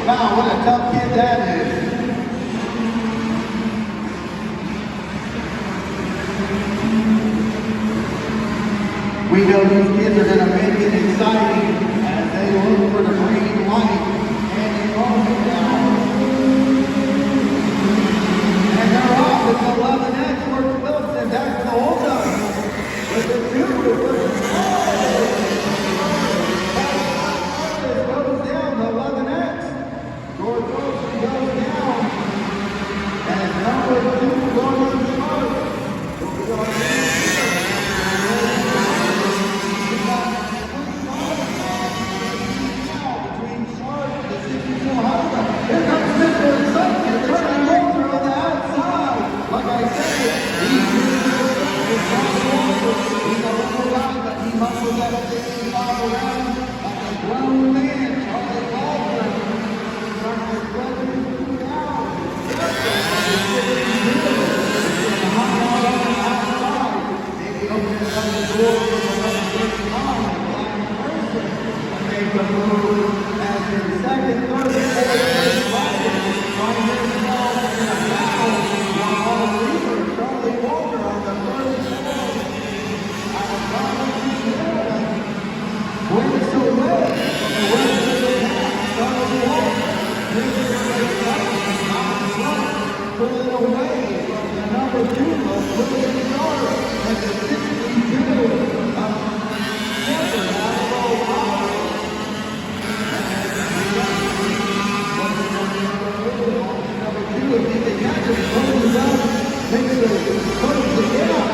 Wow, what a tough kid that is. We know these kids are going to make it exciting as they look for the green light and it rolls it down. And they're off with the 11X for Wilson back to the holdup. With the 2 goes down, the 11X. George Wilson goes down. And number 2 Gordon Sharp. Here comes Mr. Excitement, turning over on the outside. Like I said, he's a little guy, but he muscles that 65 around like a grown man. Charlie Walker starting to spread him down. Hot on the outside. Maybe opening up the door for the number 39, Brian Person. Make the move as their second, third, fourth, Charlie Walker on the first floor. Brings away from the rest of the pass. Charlie Walker brings it pulling away from the number 2 of William Sharp and the 62 of Shepard out of Ohio. If they catch it, closes up, makes the close the gap.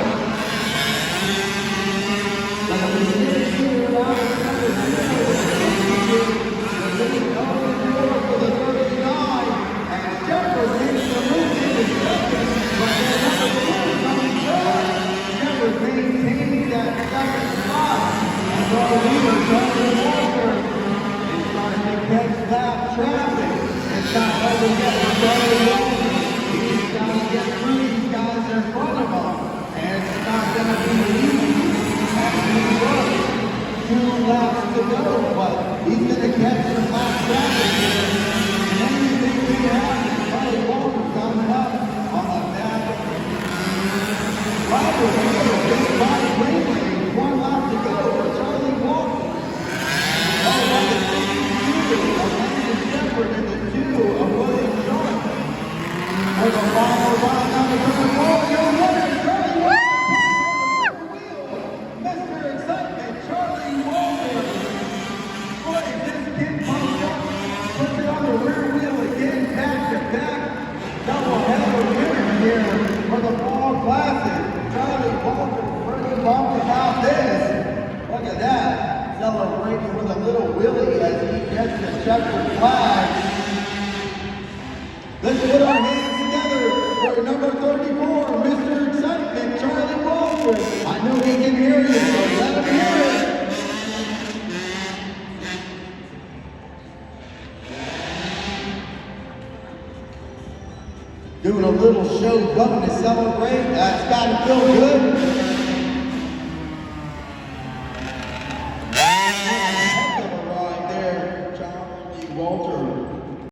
Like a mistake here around for the 39, and Shepard makes the move into second, but then number 2 coming third. Shepard maintaining that second spot. And our leader, Charlie Walker, is trying to catch that traffic. It's not over yet for Charlie Walker. He's got to get through these guys in front of him. And it's not going to be easy as he works. 2 laps to go, but he's going to catch some lap traffic here. And anything can happen. Charlie Walker coming up on the back. Robert Wheeler, big body racing. 1 lap to go for Charlie Walker. Oh, by the 62 of Landon Shepard and the 2 of William Sharp. There's a final run down the turn. Oh, you're winning, Charlie Walker. Mr. Excitement, Charlie Walker. Boy, this kid pumped up. Puts it on the rear wheel again, back to back. Double header winner here for the Fall Classic. Charlie Walker pretty bumped about this. Look at that. Celebrating with a little Willie as he gets the checkered flag. Let's put our hands together for number 34, Mr. Excitement, Charlie Walker. I know he can hear you, so let him hear it. Doing a little show button to celebrate. That's got to feel good.